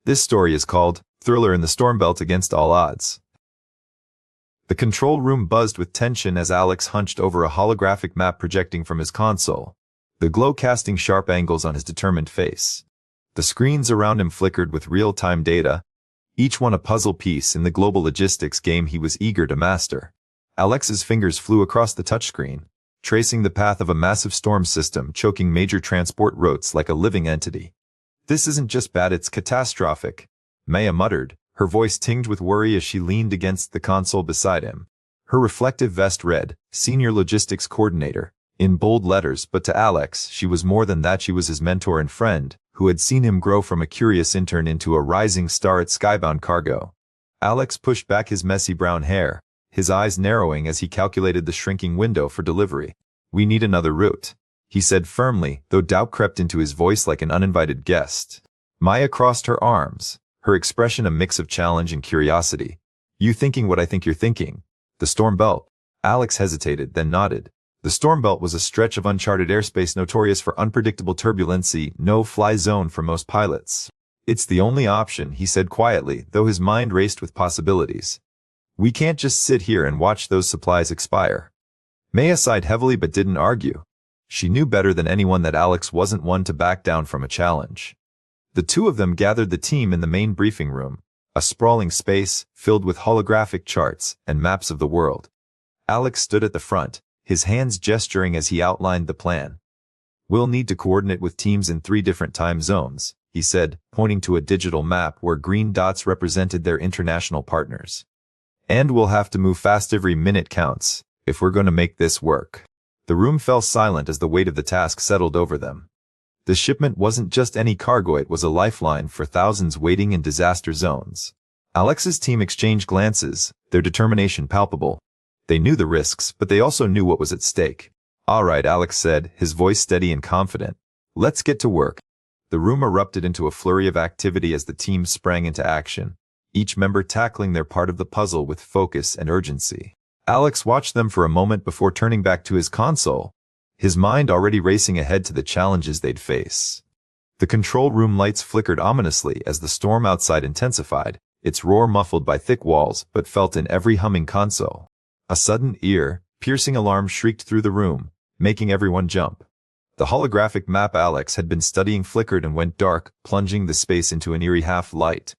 This story is called Thriller in the Stormbelt Against All Odds. The control room buzzed with tension as Alex hunched over a holographic map projecting from his console, the glow casting sharp angles on his determined face. The screens around him flickered with real-time data, each one a puzzle piece in the global logistics game he was eager to master. Alex's fingers flew across the touchscreen, tracing the path of a massive storm system choking major transport routes like a living entity. "This isn't just bad, it's catastrophic," Maya muttered, her voice tinged with worry as she leaned against the console beside him. Her reflective vest read, "Senior Logistics Coordinator," in bold letters, but to Alex, she was more than that. She was his mentor and friend, who had seen him grow from a curious intern into a rising star at Skybound Cargo. Alex pushed back his messy brown hair, his eyes narrowing as he calculated the shrinking window for delivery. "We need another route," he said firmly, though doubt crept into his voice like an uninvited guest. Maya crossed her arms, her expression a mix of challenge and curiosity. "You thinking what I think you're thinking? The Stormbelt?" Alex hesitated, then nodded. The Stormbelt was a stretch of uncharted airspace notorious for unpredictable turbulence, no-fly zone for most pilots. "It's the only option," he said quietly, though his mind raced with possibilities. "We can't just sit here and watch those supplies expire." Maya sighed heavily but didn't argue. She knew better than anyone that Alex wasn't one to back down from a challenge. The two of them gathered the team in the main briefing room, a sprawling space filled with holographic charts and maps of the world. Alex stood at the front, his hands gesturing as he outlined the plan. "We'll need to coordinate with teams in 3 different time zones," he said, pointing to a digital map where green dots represented their international partners. "And we'll have to move fast, every minute counts, if we're going to make this work." The room fell silent as the weight of the task settled over them. The shipment wasn't just any cargo, it was a lifeline for thousands waiting in disaster zones. Alex's team exchanged glances, their determination palpable. They knew the risks, but they also knew what was at stake. "All right," Alex said, his voice steady and confident. "Let's get to work." The room erupted into a flurry of activity as the team sprang into action, each member tackling their part of the puzzle with focus and urgency. Alex watched them for a moment before turning back to his console, his mind already racing ahead to the challenges they'd face. The control room lights flickered ominously as the storm outside intensified, its roar muffled by thick walls but felt in every humming console. A sudden ear-piercing alarm shrieked through the room, making everyone jump. The holographic map Alex had been studying flickered and went dark, plunging the space into an eerie half-light.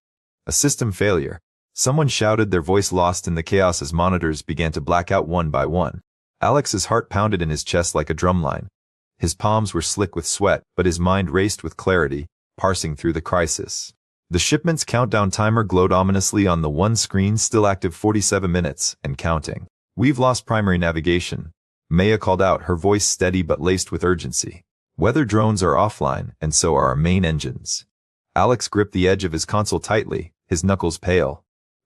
A system failure. Someone shouted, their voice lost in the chaos as monitors began to black out one by one. Alex's heart pounded in his chest like a drumline. His palms were slick with sweat, but his mind raced with clarity, parsing through the crisis. The shipment's countdown timer glowed ominously on the one screen, still active 47 minutes, and counting. "We've lost primary navigation," Maya called out, her voice steady but laced with urgency. "Weather drones are offline, and so are our main engines." Alex gripped the edge of his console tightly, his knuckles pale.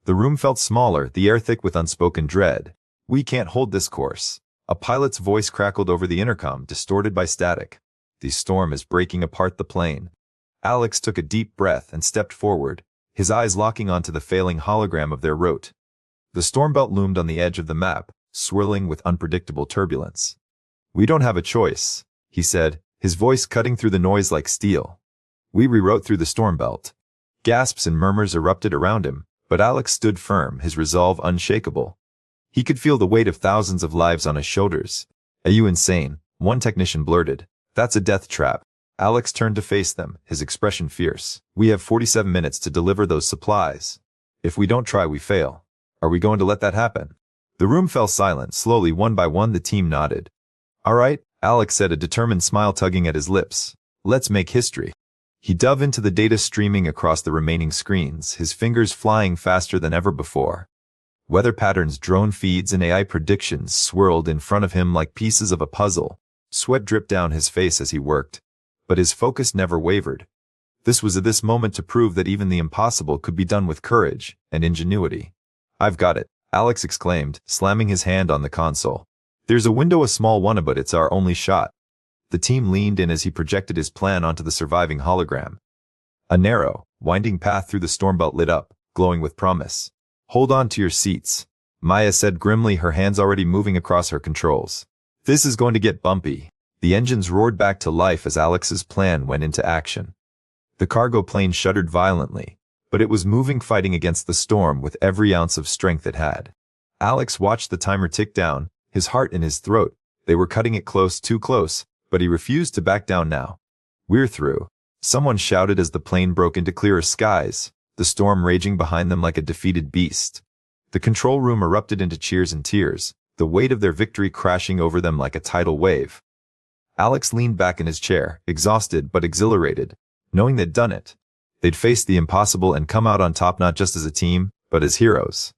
The room felt smaller, the air thick with unspoken dread. "We can't hold this course." A pilot's voice crackled over the intercom, distorted by static. "The storm is breaking apart the plane." Alex took a deep breath and stepped forward, his eyes locking onto the failing hologram of their route. The Stormbelt loomed on the edge of the map, swirling with unpredictable turbulence. "We don't have a choice," he said, his voice cutting through the noise like steel. "We reroute through the Stormbelt." Gasps and murmurs erupted around him, but Alex stood firm, his resolve unshakable. He could feel the weight of thousands of lives on his shoulders. "Are you insane?" one technician blurted. "That's a death trap." Alex turned to face them, his expression fierce. "We have 47 minutes to deliver those supplies. If we don't try, we fail. Are we going to let that happen?" The room fell silent. Slowly, one by one, the team nodded. "All right," Alex said, a determined smile tugging at his lips. "Let's make history." He dove into the data streaming across the remaining screens, his fingers flying faster than ever before. Weather patterns, drone feeds, and AI predictions swirled in front of him like pieces of a puzzle. Sweat dripped down his face as he worked, but his focus never wavered. This was this moment to prove that even the impossible could be done with courage and ingenuity. "I've got it," Alex exclaimed, slamming his hand on the console. "There's a window, a small one, but it's our only shot." The team leaned in as he projected his plan onto the surviving hologram. A narrow, winding path through the Stormbelt lit up, glowing with promise. "Hold on to your seats," Maya said grimly, her hands already moving across her controls. "This is going to get bumpy." The engines roared back to life as Alex's plan went into action. The cargo plane shuddered violently, but it was moving, fighting against the storm with every ounce of strength it had. Alex watched the timer tick down, his heart in his throat. They were cutting it close, too close, but he refused to back down now. "We're through," someone shouted as the plane broke into clearer skies, the storm raging behind them like a defeated beast. The control room erupted into cheers and tears, the weight of their victory crashing over them like a tidal wave. Alex leaned back in his chair, exhausted but exhilarated, knowing they'd done it. They'd faced the impossible and come out on top, not just as a team, but as heroes.